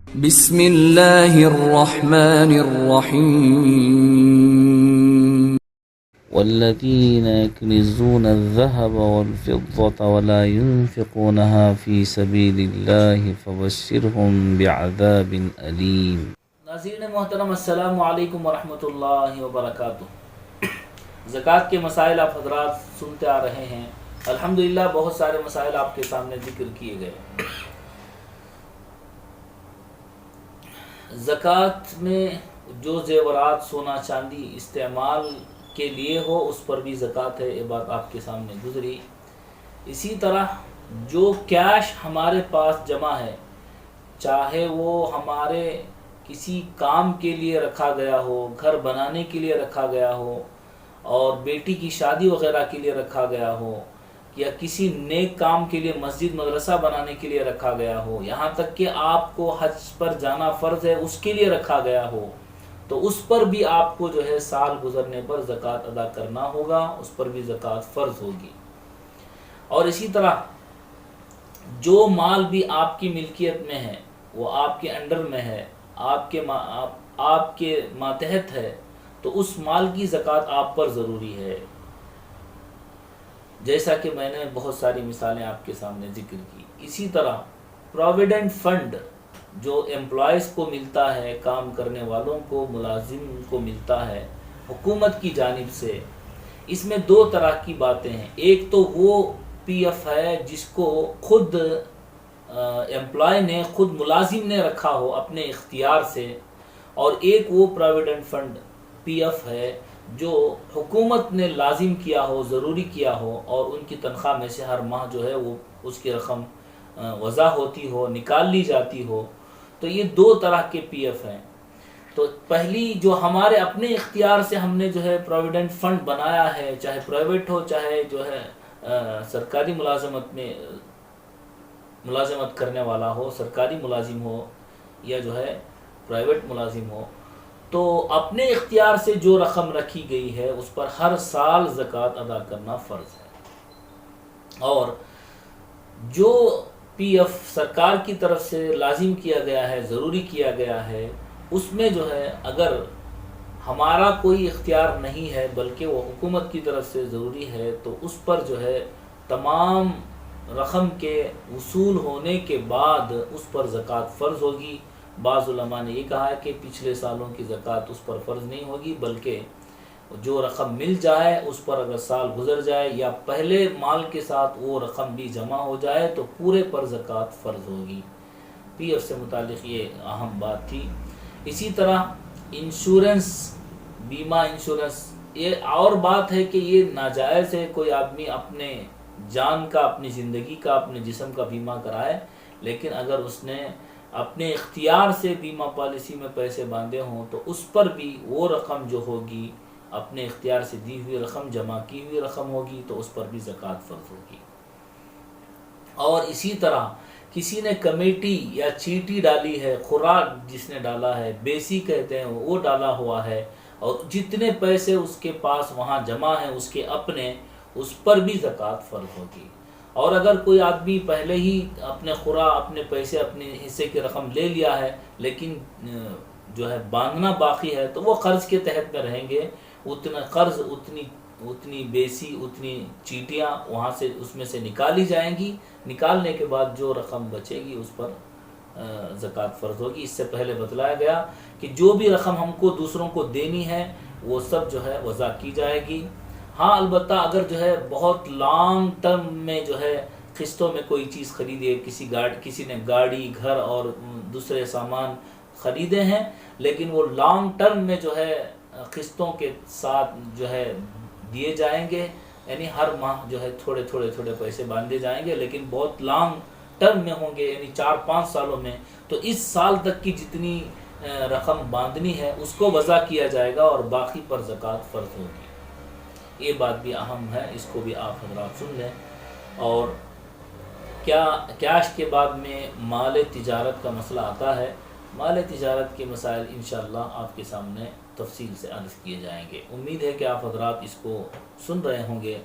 بسم اللہ الرحمن الرحیم والذین یکنزون الذهب والفضة ولا ينفقونها في سبيل الله فبشرهم بعذاب علیم۔ ناظرین محترم، السلام علیکم ورحمۃ اللہ وبرکاتہ۔ زکوٰۃ کے مسائل آپ حضرات سنتے آ رہے ہیں۔ الحمدللہ بہت سارے مسائل آپ کے سامنے ذکر کیے گئے۔ زکوٰۃ میں جو زیورات سونا چاندی استعمال کے لیے ہو اس پر بھی زکوٰۃ ہے، یہ بات آپ کے سامنے گزری۔ اسی طرح جو کیش ہمارے پاس جمع ہے، چاہے وہ ہمارے کسی کام کے لیے رکھا گیا ہو، گھر بنانے کے لیے رکھا گیا ہو، اور بیٹی کی شادی وغیرہ کے لیے رکھا گیا ہو، یا کسی نیک کام کے لیے مسجد مدرسہ بنانے کے لیے رکھا گیا ہو، یہاں تک کہ آپ کو حج پر جانا فرض ہے اس کے لیے رکھا گیا ہو، تو اس پر بھی آپ کو جو ہے سال گزرنے پر زکوٰۃ ادا کرنا ہوگا، اس پر بھی زکوٰۃ فرض ہوگی۔ اور اسی طرح جو مال بھی آپ کی ملکیت میں ہے، وہ آپ کے انڈر میں ہے، آپ کے ماتحت ہے، تو اس مال کی زکوٰۃ آپ پر ضروری ہے۔ جیسا کہ میں نے بہت ساری مثالیں آپ کے سامنے ذکر کی۔ اسی طرح پروویڈنٹ فنڈ جو امپلائیز کو ملتا ہے، کام کرنے والوں کو، ملازم کو ملتا ہے حکومت کی جانب سے، اس میں دو طرح کی باتیں ہیں۔ ایک تو وہ پی ایف ہے جس کو خود امپلائی نے، خود ملازم نے رکھا ہو اپنے اختیار سے، اور ایک وہ پروویڈنٹ فنڈ پی ایف ہے جو حکومت نے لازم کیا ہو، ضروری کیا ہو، اور ان کی تنخواہ میں سے ہر ماہ جو ہے وہ اس کی رقم وضع ہوتی ہو، نکال لی جاتی ہو۔ تو یہ دو طرح کے پی ایف ہیں۔ تو پہلی جو ہمارے اپنے اختیار سے ہم نے جو ہے پروویڈنٹ فنڈ بنایا ہے، چاہے پرائیویٹ ہو، چاہے جو ہے سرکاری ملازمت میں ملازمت کرنے والا ہو، سرکاری ملازم ہو یا جو ہے پرائیویٹ ملازم ہو، تو اپنے اختیار سے جو رقم رکھی گئی ہے اس پر ہر سال زکوٰۃ ادا کرنا فرض ہے۔ اور جو پی ایف سرکار کی طرف سے لازم کیا گیا ہے، ضروری کیا گیا ہے، اس میں جو ہے اگر ہمارا کوئی اختیار نہیں ہے بلکہ وہ حکومت کی طرف سے ضروری ہے، تو اس پر جو ہے تمام رقم کے وصول ہونے کے بعد اس پر زکوٰۃ فرض ہوگی۔ بعض علماء نے یہ کہا ہے کہ پچھلے سالوں کی زکوٰۃ اس پر فرض نہیں ہوگی، بلکہ جو رقم مل جائے اس پر اگر سال گزر جائے یا پہلے مال کے ساتھ وہ رقم بھی جمع ہو جائے تو پورے پر زکوٰۃ فرض ہوگی۔ پی ایف سے متعلق یہ اہم بات تھی۔ اسی طرح انشورنس، بیمہ انشورنس، یہ اور بات ہے کہ یہ ناجائز ہے کوئی آدمی اپنے جان کا، اپنی زندگی کا، اپنے جسم کا بیمہ کرائے، لیکن اگر اس نے اپنے اختیار سے بیمہ پالیسی میں پیسے باندھے ہوں تو اس پر بھی وہ رقم جو ہوگی اپنے اختیار سے دی ہوئی رقم، جمع کی ہوئی رقم ہوگی، تو اس پر بھی زکوٰۃ فرض ہوگی۔ اور اسی طرح کسی نے کمیٹی یا چیٹی ڈالی ہے، خوراک جس نے ڈالا ہے، بیسی کہتے ہیں، وہ ڈالا ہوا ہے، اور جتنے پیسے اس کے پاس وہاں جمع ہیں اس کے اپنے، اس پر بھی زکوٰۃ فرض ہوگی۔ اور اگر کوئی آدمی پہلے ہی اپنے اپنے پیسے، اپنے حصے کی رقم لے لیا ہے لیکن جو ہے باندھنا باقی ہے، تو وہ قرض کے تحت میں رہیں گے۔ اتنا قرض، اتنی بیسی، اتنی چیٹیاں وہاں سے اس میں سے نکالی جائیں گی۔ نکالنے کے بعد جو رقم بچے گی اس پر زکوٰۃ فرض ہوگی۔ اس سے پہلے بتلایا گیا کہ جو بھی رقم ہم کو دوسروں کو دینی ہے وہ سب جو ہے وضع کی جائے گی۔ ہاں البتہ اگر جو ہے بہت لانگ ٹرم میں جو ہے قسطوں میں کوئی چیز خریدی ہے، کسی نے گاڑی، گھر اور دوسرے سامان خریدے ہیں، لیکن وہ لانگ ٹرم میں جو ہے قسطوں کے ساتھ جو ہے دیے جائیں گے، یعنی ہر ماہ جو ہے تھوڑے تھوڑے پیسے باندھے جائیں گے، لیکن بہت لانگ ٹرم میں ہوں گے، یعنی 4-5 سالوں میں، تو اس سال تک کی جتنی رقم باندھنی ہے اس کو وضع کیا جائے گا اور باقی پر زکوٰۃ فرض ہوگی۔ یہ بات بھی اہم ہے، اس کو بھی آپ حضرات سن لیں۔ اور کیش کے بعد میں مال تجارت کا مسئلہ آتا ہے۔ مال تجارت کے مسائل انشاءاللہ آپ کے سامنے تفصیل سے عرض کیے جائیں گے۔ امید ہے کہ آپ حضرات اس کو سن رہے ہوں گے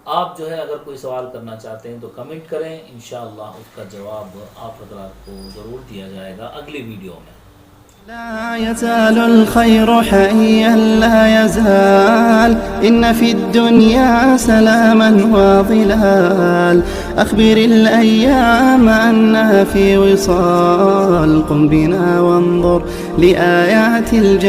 آپ جو ہے اگر کوئی سوال کرنا چاہتے ہیں تو کمنٹ کریں، انشاءاللہ اس کا جواب آپ حضرات کو ضرور دیا جائے گا اگلی ویڈیو میں۔ لا يزال الخير حيا لا يزال إن في الدنيا سلاما وظلال أخبر الأيام أنها في وصال قم بنا وانظر لآيات الجمال